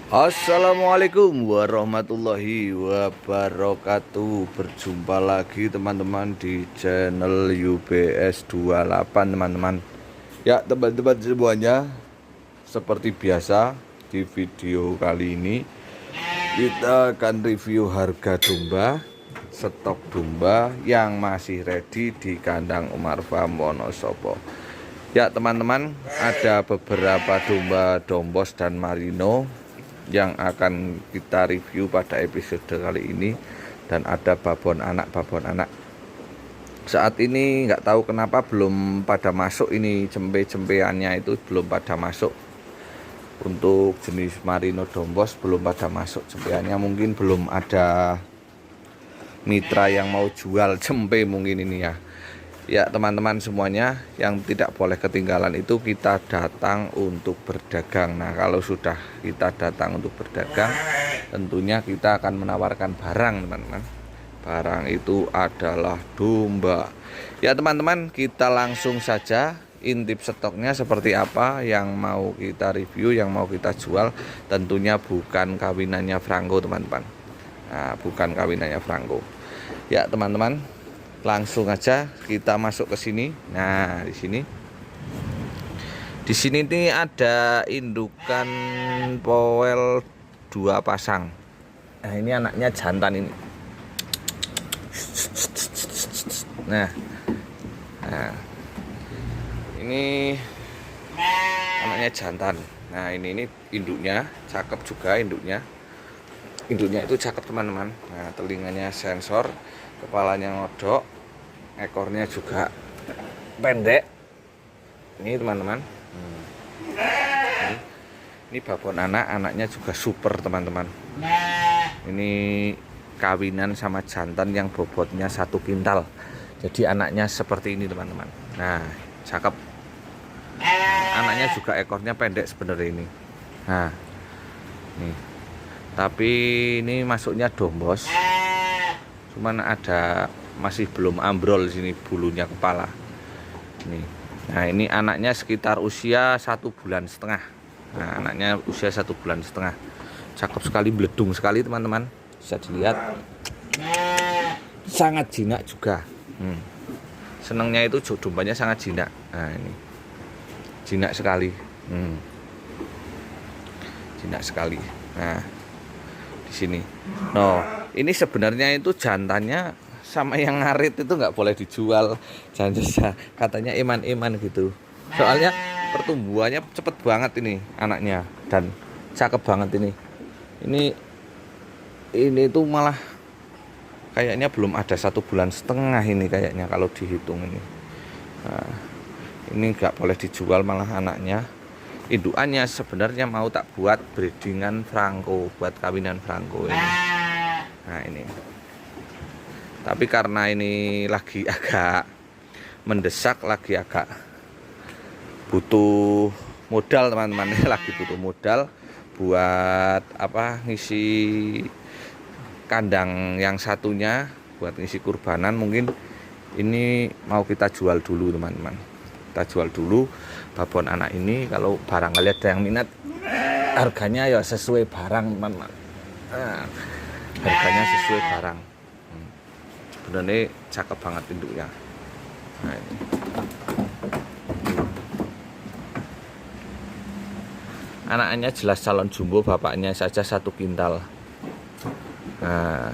Assalamualaikum warahmatullahi wabarakatuh. Berjumpa lagi teman-teman di channel UBS 28 teman-teman. Ya teman-teman semuanya, seperti biasa di video kali ini kita akan review harga domba, stok domba yang masih ready di kandang Umar Farm Wonosobo. Ya teman-teman, ada beberapa domba Dombos dan Marino yang akan kita review pada episode kali ini, dan ada babon anak. Saat ini nggak tahu kenapa belum pada masuk, ini cempe-cempeannya itu belum pada masuk. Untuk jenis Marino Dombos belum pada masuk cempeannya, mungkin belum ada mitra yang mau jual cempe mungkin ini ya. Ya teman-teman semuanya, yang tidak boleh ketinggalan itu kita datang untuk berdagang. Nah kalau sudah kita datang untuk berdagang, tentunya kita akan menawarkan barang teman-teman. Barang itu adalah domba. Ya teman-teman, kita langsung saja intip stoknya seperti apa yang mau kita review, yang mau kita jual. Tentunya bukan kawinannya Franco teman-teman. Nah, bukan kawinannya Franco. Ya teman-teman, langsung aja kita masuk ke sini. Nah, di sini nih ada indukan Powell 2 pasang. Nah, ini anaknya jantan ini. Nah, ini anaknya jantan. Nah, ini induknya, cakep juga induknya. Induknya itu cakep teman-teman. Nah, telinganya sensor, kepalanya ngodok, ekornya juga pendek. Ini teman-teman. Ini babon anak, anaknya juga super teman-teman. Ini kawinan sama jantan yang bobotnya 1 kintal. Jadi anaknya seperti ini teman-teman. Nah, cakep. Anaknya juga ekornya pendek sebenarnya ini. Nah, nih. Tapi ini masuknya Dombos. Cuman masih belum ambrol sini bulunya kepala. Nih. Nah, ini anaknya sekitar usia 1,5 bulan. Nah, anaknya usia 1,5 bulan. Cakep sekali, beledung sekali teman-teman. Bisa dilihat. Sangat jinak juga. Senangnya itu dombanya sangat jinak. Nah, ini. Jinak sekali. Jinak sekali. Nah, di sini. No, ini sebenarnya itu jantannya sama yang ngarit itu nggak boleh dijual. Jangan katanya eman-eman gitu. Soalnya pertumbuhannya cepet banget ini anaknya dan cakep banget ini. Ini tuh malah kayaknya belum ada 1,5 bulan ini kayaknya kalau dihitung ini. Nah, ini nggak boleh dijual malah anaknya. Indukannya sebenarnya mau tak buat breedingan Franco, buat kawinan Franco ini. Nah, ini. Tapi karena ini lagi agak mendesak, lagi agak butuh modal teman-teman. Lagi butuh modal buat ngisi kandang yang satunya, buat ngisi kurbanan. Mungkin ini mau kita jual dulu teman-teman. Kita jual dulu babon anak ini. Kalau barangkali ada yang minat, harganya ya sesuai barang teman-teman. Nah, harganya sesuai barang. Sebenarnya cakep banget induknya. Nah, ini. Anaknya jelas calon jumbo, bapaknya saja 1 kintal. Nah,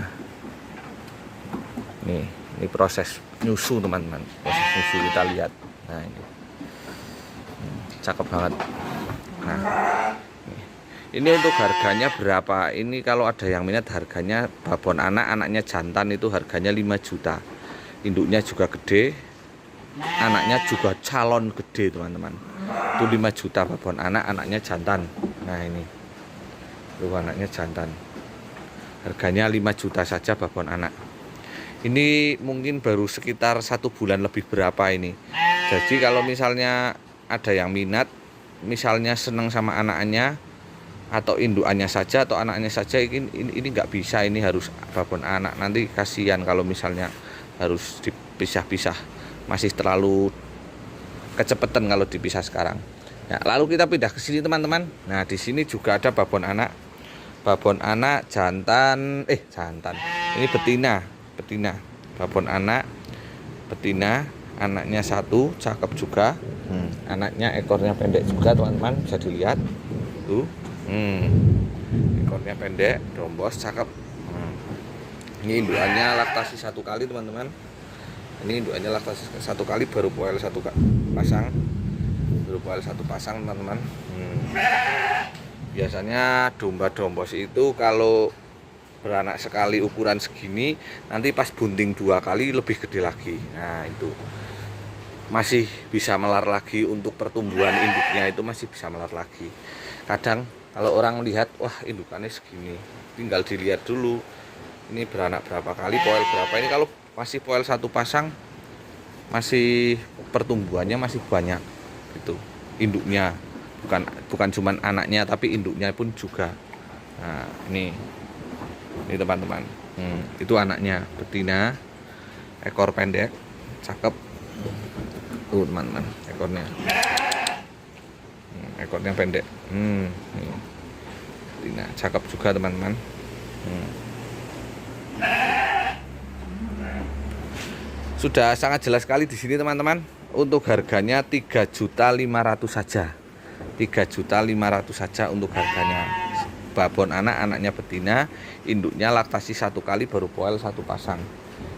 ini proses nyusu teman-teman. Proses nyusu kita lihat. Nah, ini. Cakep banget. Nah, ini untuk harganya berapa? Ini kalau ada yang minat, harganya babon anak, anaknya jantan itu harganya 5 juta. Induknya juga gede, anaknya juga calon gede teman-teman. Itu 5 juta babon anak, anaknya jantan. Nah, ini itu anaknya jantan. Harganya 5 juta saja babon anak. Ini mungkin baru sekitar 1 bulan lebih berapa ini. Jadi kalau misalnya ada yang minat, misalnya senang sama anaknya atau indukannya saja atau anaknya saja, ini nggak bisa, ini harus babon anak. Nanti kasihan kalau misalnya harus dipisah-pisah, masih terlalu kecepatan kalau dipisah sekarang. Ya, lalu kita pindah ke sini teman-teman. Nah, di sini juga ada babon anak. babon anak, jantan, jantan. Ini betina. Babon anak, betina, anaknya satu, cakep juga. Anaknya ekornya pendek juga teman-teman, bisa dilihat. Tuh. Ekornya pendek, dombos, cakep. Ini indukannya laktasi 1 kali teman-teman. Ini indukannya laktasi 1 kali, baru poel 1 pasang. Baru poel 1 pasang teman-teman. Biasanya domba dombos itu kalau beranak sekali ukuran segini, nanti pas bunting 2 kali lebih gede lagi. Nah itu masih bisa melar lagi, untuk pertumbuhan induknya itu masih bisa melar lagi. Kadang kalau orang lihat, wah indukannya segini, tinggal dilihat dulu ini beranak berapa kali, poel berapa. Ini kalau masih poel 1 pasang, masih pertumbuhannya masih banyak gitu induknya. Bukan cuman anaknya, tapi induknya pun juga. Nah ini teman-teman, itu anaknya betina, ekor pendek, cakep. Tuh teman-teman, ekornya pendek. Betina, cakep juga teman-teman. Sudah sangat jelas sekali di sini teman-teman. Untuk harganya 3.500.000 saja. 3.500.000 saja untuk harganya. Babon anak, anaknya betina, induknya laktasi 1 kali, baru poel 1 pasang.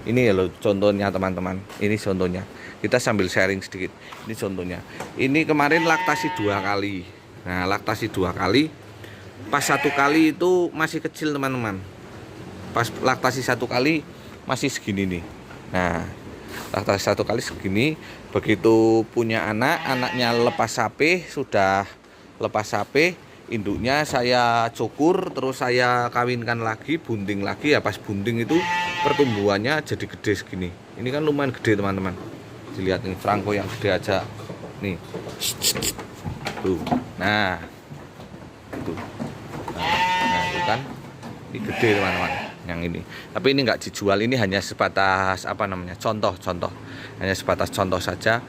Ini ya loh contohnya teman-teman. Ini contohnya. Kita sambil sharing sedikit. Ini contohnya. Ini kemarin laktasi 2 kali. Nah, laktasi 2 kali. Pas 1 kali itu masih kecil teman-teman. Pas laktasi 1 kali masih segini nih. Nah, laktasi 1 kali segini. Begitu punya anak, anaknya lepas sapi, sudah lepas sapi, induknya saya cukur, terus saya kawinkan lagi, bunting lagi. Ya pas bunting itu pertumbuhannya jadi gede segini. Ini kan lumayan gede teman-teman. Dilihat ini Franco yang gede aja. Nih. Tuh. Nah. Tuh. Nah, itu kan. Ini gede teman-teman. Yang ini. Tapi ini nggak dijual, ini hanya sebatas contoh. Hanya sebatas contoh saja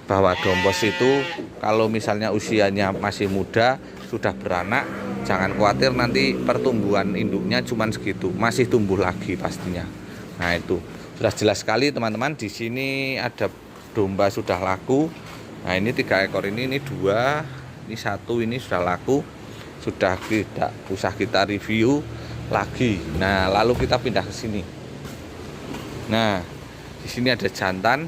bahwa dombos itu kalau misalnya usianya masih muda, sudah beranak, jangan khawatir nanti pertumbuhan induknya cuman segitu, masih tumbuh lagi pastinya. Nah, itu sudah jelas sekali teman-teman. Di sini ada domba sudah laku. Nah, ini 3 ekor ini 2, ini 1, ini sudah laku. Sudah tidak usah kita review lagi. Nah, lalu kita pindah ke sini. Nah, di sini ada jantan.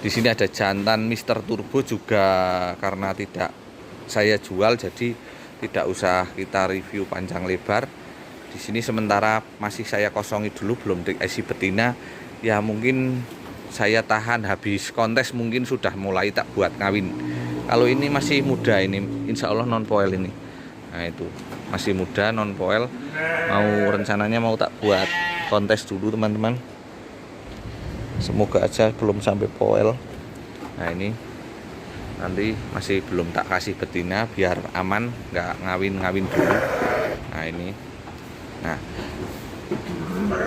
Di sini ada jantan Mister Turbo juga, karena tidak saya jual jadi tidak usah kita review panjang lebar. Di sini sementara masih saya kosongi dulu, belum diisi betina. Ya mungkin saya tahan, habis kontes mungkin sudah mulai tak buat ngawin. Kalau ini masih muda, ini insya Allah non poel ini. Nah itu masih muda non poel, rencananya mau tak buat kontes dulu teman-teman. Semoga aja belum sampai poel. Nah ini nanti masih belum tak kasih betina biar aman, nggak ngawin dulu. Nah ini. Nah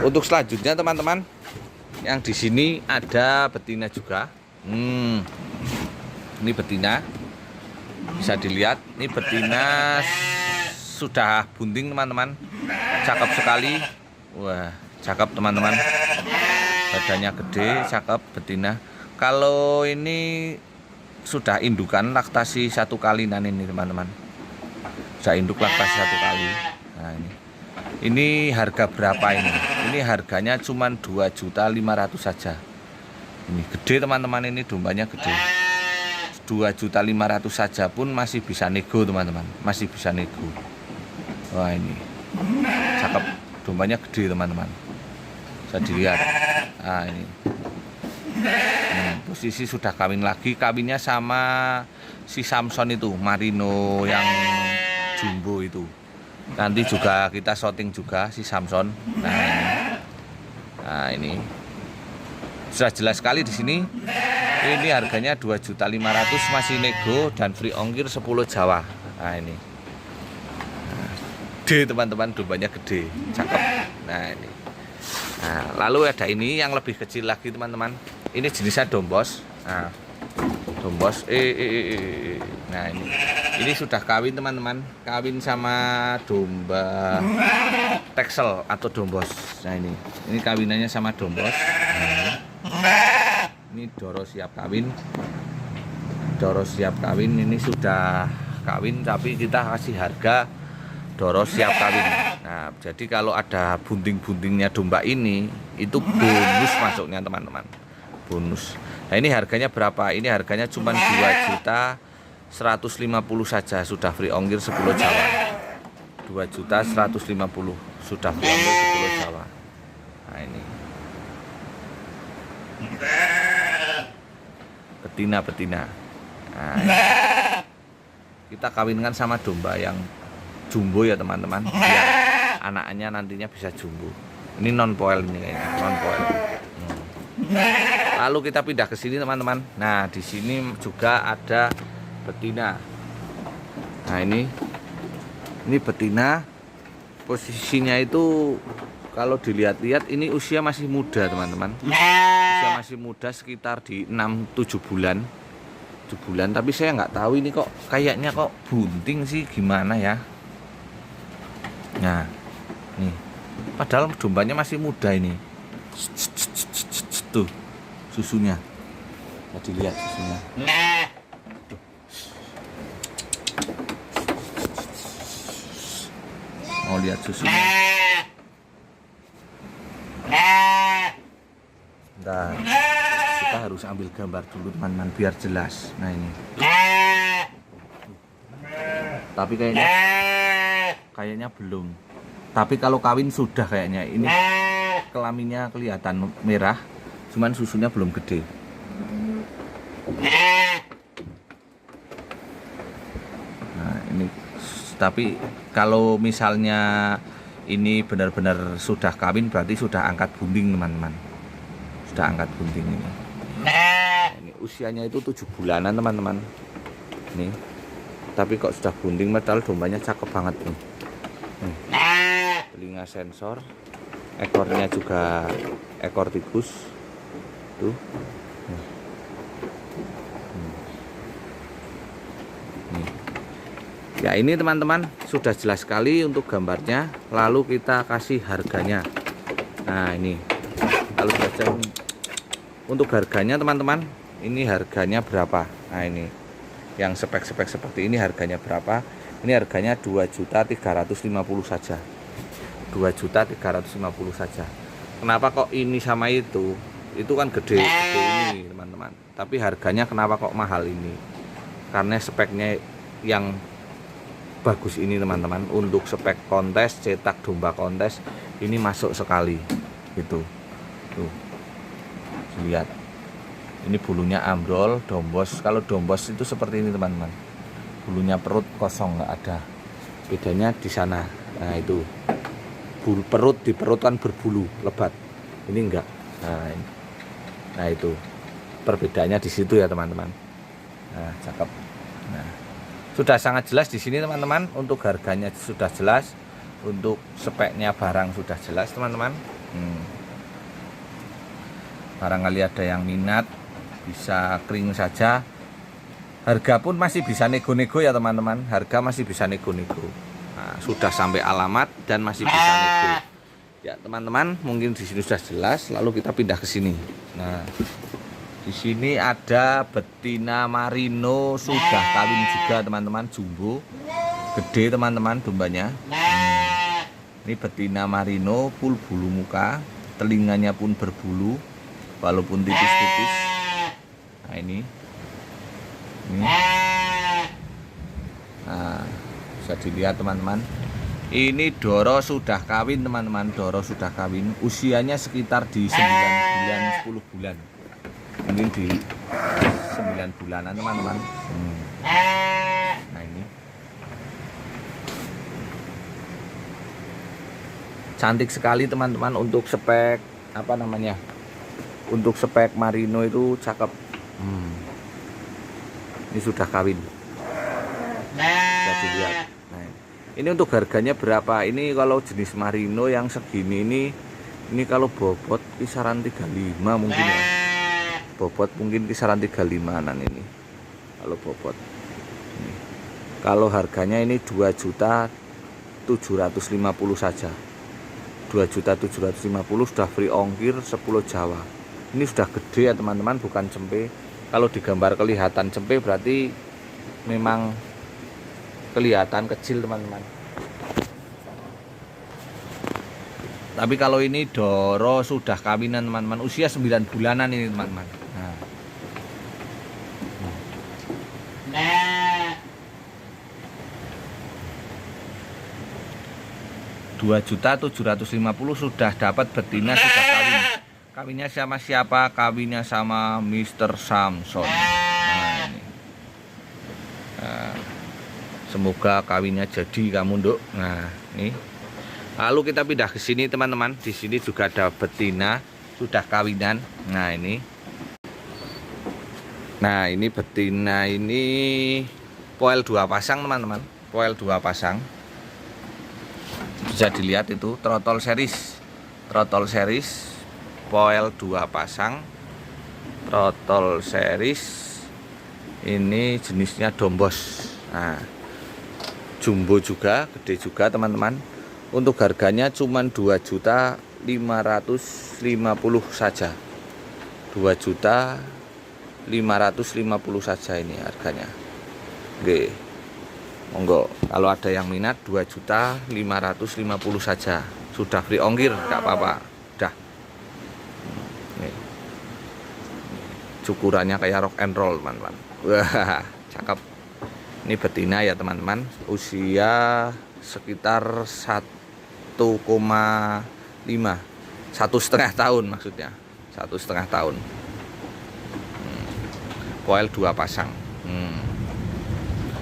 untuk selanjutnya teman-teman, yang di sini ada betina juga. Ini betina, bisa dilihat. Ini betina sudah bunting teman-teman, cakep sekali. Wah cakep teman-teman, badannya gede, cakep betina. Kalau ini sudah indukan laktasi 1 kali nanti ini teman-teman, sudah induk laktasi 1 kali. Nah ini harga berapa ini? Ini harganya cuma 2.500.000 saja. Ini gede teman-teman, ini dombanya gede. 2.500.000 saja pun masih bisa nego teman-teman, masih bisa nego. Wah ini cakep, dombanya gede teman-teman, bisa dilihat. Nah ini posisi sudah kawin lagi, kawinnya sama si Samson itu, Marino yang jumbo itu. Nanti juga kita shooting juga si Samson. Nah ini sudah jelas sekali di sini. Ini harganya 2.500.000, masih nego dan free ongkir 10 Jawa. Nah ini gede teman-teman, dombanya gede, cakep. Nah ini. Nah, lalu ada ini yang lebih kecil lagi teman-teman. Ini jenisnya dombos. Nah, dombos. Nah ini. Ini sudah kawin teman-teman, kawin sama domba Texel atau dombos. Nah ini kawinannya sama dombos. Nah, ini Doro siap kawin. Doro siap kawin, ini sudah kawin tapi kita kasih harga Doro siap kawin. Nah, jadi kalau ada bunting-buntingnya domba ini, itu bonus masuknya teman-teman. Bonus. Nah, ini harganya berapa? Ini harganya cuma 2.150.000 saja, sudah free ongkir 10 Jawa. 2.150.000 sudah free ongkir 10 Jawa. Nah, ini. Betina. Nah, ini. Kita kawinkan sama domba yang jumbo ya teman-teman, biar anaknya nantinya bisa jumbo. Ini non poil ini kayaknya, non poil. Lalu kita pindah ke sini teman-teman. Nah, di sini juga ada betina. Nah, ini betina. Posisinya itu kalau dilihat-lihat ini usia masih muda teman-teman. Usia masih muda sekitar di 6-7 bulan. 7 bulan, tapi saya nggak tahu ini kok kayaknya kok bunting sih, gimana ya. Nah, nih, padahal dombanya masih muda ini. Tuh, susunya. Tadi lihat susunya. Mau lihat susunya. Bentar. Kita harus ambil gambar dulu teman-teman biar jelas. Nah, ini. Tapi kayaknya belum. Tapi kalau kawin sudah kayaknya. Ini kelaminnya kelihatan merah, cuman susunya belum gede. Nah, ini tapi kalau misalnya ini benar-benar sudah kawin berarti sudah angkat bunting teman-teman. Sudah angkat bunting ini. Ini usianya itu 7 bulanan teman-teman. Nih. Tapi kok sudah bunting, padahal dombanya cakep banget nih. Telinga sensor, ekornya juga ekor tikus. Tuh. Ya, ini teman-teman sudah jelas sekali untuk gambarnya. Lalu kita kasih harganya. Nah, ini. Lalu saja untuk harganya teman-teman. Ini harganya berapa? Nah, ini yang spek-spek seperti ini harganya berapa? Ini harganya 2.350.000 saja. 2.350.000 saja. Kenapa kok ini sama itu? Itu kan gede ini teman-teman. Tapi harganya kenapa kok mahal ini? Karena speknya yang bagus ini teman-teman. Untuk spek kontes, cetak domba kontes ini masuk sekali. Gitu. Tuh. Lihat. Ini bulunya ambrol, dombos. Kalau dombos itu seperti ini teman-teman. Bulunya perut kosong, nggak ada. Bedanya di sana. Nah, itu. Perut di perut kan berbulu, lebat. Ini enggak. Nah, ini. Nah, itu. Perbedaannya di situ ya teman-teman. Nah, cakep. Nah, sudah sangat jelas di sini teman-teman. Untuk harganya sudah jelas. Untuk speknya barang sudah jelas teman-teman. Barangkali ada yang minat, bisa kering saja. Harga pun masih bisa nego-nego ya teman-teman. Harga masih bisa nego-nego. Nah, sudah sampai alamat dan masih bisa nego. Ya teman-teman, mungkin di sini sudah jelas. Lalu kita pindah ke sini. Nah, di sini ada betina Marino sudah kawin juga teman-teman, jumbo, gede teman-teman dombanya. Ini betina Marino full bulu muka, telinganya pun berbulu, walaupun tipis-tipis. Nah, ini. Nah, bisa dilihat teman-teman. Ini Doro sudah kawin teman-teman. Doro sudah kawin. Usianya sekitar di 9 bulan 10 bulan. Mungkin di 9 bulanan teman-teman. Nah, ini cantik sekali teman-teman. Untuk spek apa namanya? Untuk spek Marino itu cakep. Ini sudah kawin. Bisa dilihat. Nah, ini untuk harganya berapa? Ini kalau jenis Marino yang segini ini kalau bobot kisaran 35 mungkin ya. Bobot mungkin kisaran 35-an ini. Kalau bobot. Ini. Kalau harganya ini 2.750.000 saja. 2.750.000 sudah free ongkir sepulau Jawa. Ini sudah gede ya teman-teman, bukan cempe. Kalau digambar kelihatan cempe berarti memang kelihatan kecil teman-teman. Tapi kalau ini Doro sudah kawinan teman-teman, usia 9 bulanan ini teman-teman. Nah. 2.750.000 sudah dapat betina, sudah kawin. Kawinnya sama siapa? Kawinnya sama Mr. Samson. Nah, ini. Nah, semoga kawinnya jadi kamu, Nduk. Nah, ini. Lalu kita pindah ke sini teman-teman. Di sini juga ada betina sudah kawinan. Nah, ini. Nah, ini betina ini poel 2 pasang teman-teman. Poel 2 pasang. Bisa dilihat itu trotol series. Trotol series poel 2 pasang. Trotol series. Ini jenisnya dombos. Nah, jumbo juga, gede juga teman-teman. Untuk harganya cuma 2.550.000 saja. 2.550.000 saja ini harganya. Oke. Monggo, kalau ada yang minat 2.550.000 saja. Sudah free ongkir, enggak apa-apa. Udah. Nih. Cukurannya kayak rock and roll, teman-teman. Wah, cakep. Ini betina ya, teman-teman. Usia sekitar 1,5, 1,5 tahun maksudnya, 1,5 tahun. Poel 2 pasang.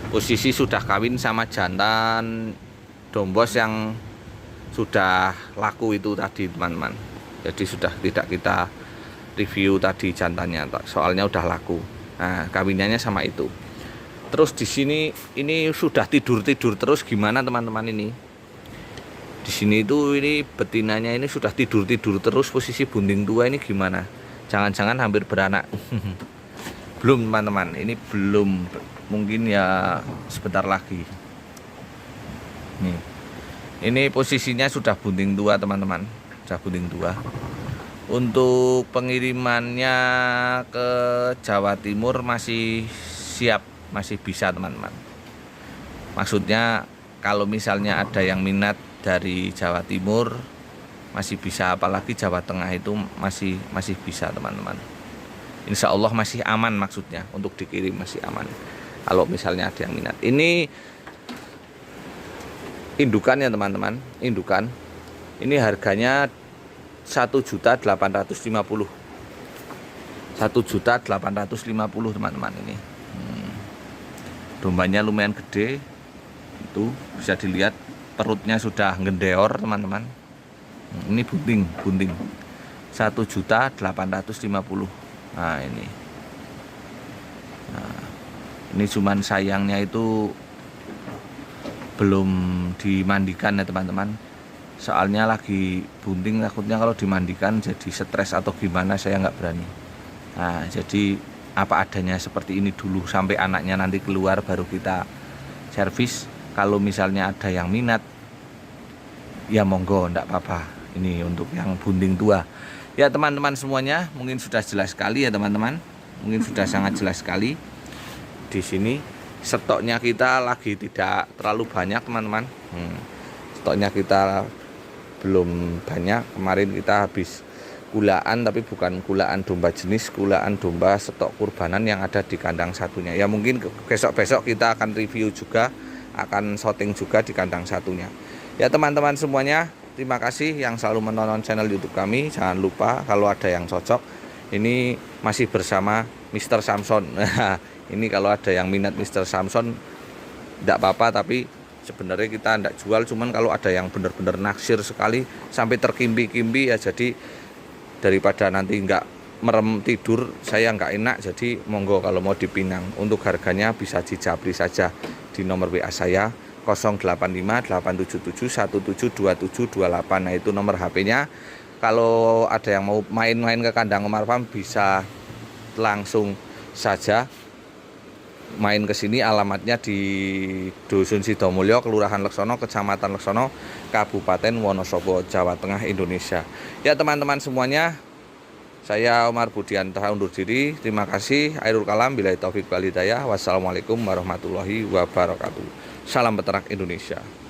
Posisi sudah kawin sama jantan dombos yang sudah laku itu tadi teman-teman. Jadi sudah tidak kita review tadi jantannya, soalnya udah laku. Nah, kawinannya sama itu. Terus di sini ini sudah tidur terus gimana teman-teman ini? Di sini itu ini betinanya ini sudah tidur terus, posisi bunting tua ini gimana? Jangan-jangan hampir beranak. Belum teman-teman, ini belum, mungkin ya sebentar lagi. Nih. Ini posisinya sudah bunting tua teman-teman, sudah bunting tua. Untuk pengirimannya ke Jawa Timur masih siap, masih bisa teman-teman. Maksudnya kalau misalnya ada yang minat dari Jawa Timur masih bisa, apalagi Jawa Tengah itu masih bisa teman-teman. Insya Allah masih aman, maksudnya untuk dikirim masih aman kalau misalnya ada yang minat. Ini indukan ya teman-teman, indukan. Ini harganya 1.850.000. 1.850.000 teman-teman ini. Dombanya lumayan gede. Itu bisa dilihat perutnya sudah ngendeor teman-teman. Ini bunting. 1.850.000. Nah, ini. Nah, ini cuman sayangnya itu belum dimandikan ya teman-teman. Soalnya lagi bunting, takutnya kalau dimandikan jadi stres atau gimana, saya nggak berani. Nah, jadi apa adanya seperti ini dulu sampai anaknya nanti keluar baru kita servis. Kalau misalnya ada yang minat ya monggo, enggak apa-apa. Ini untuk yang bunting tua. Ya teman-teman semuanya, mungkin sudah jelas sekali ya teman-teman. Mungkin sudah sangat jelas sekali. Di sini stoknya kita lagi tidak terlalu banyak teman-teman. Stoknya kita belum banyak. Kemarin kita habis kulaan, tapi bukan kulaan domba jenis, kulaan domba stok kurbanan yang ada di kandang satunya. Ya mungkin besok-besok kita akan review juga, akan shooting juga di kandang satunya. Ya teman-teman semuanya, terima kasih yang selalu menonton channel YouTube kami. Jangan lupa kalau ada yang cocok, ini masih bersama Mr. Samson. Ini kalau ada yang minat Mr. Samson, tidak apa-apa, tapi sebenarnya kita tidak jual. Cuman kalau ada yang benar-benar naksir sekali sampai terkimbi-kimbi ya, jadi daripada nanti nggak merem tidur, saya nggak enak. Jadi monggo kalau mau dipinang. Untuk harganya bisa dijabri saja di nomor WA saya 085-877-172728. Nah, itu nomor HP-nya. Kalau ada yang mau main-main ke kandang Omar Farm bisa langsung saja main ke sini, alamatnya di Dusun Sidomulyo, Kelurahan Leksono, Kecamatan Leksono, Kabupaten Wonosobo, Jawa Tengah, Indonesia. Ya teman-teman semuanya, saya Umar Budianta undur diri. Terima kasih. Airul kalam, billahi taufik wal hidayah. Wassalamualaikum warahmatullahi wabarakatuh. Salam peternak Indonesia.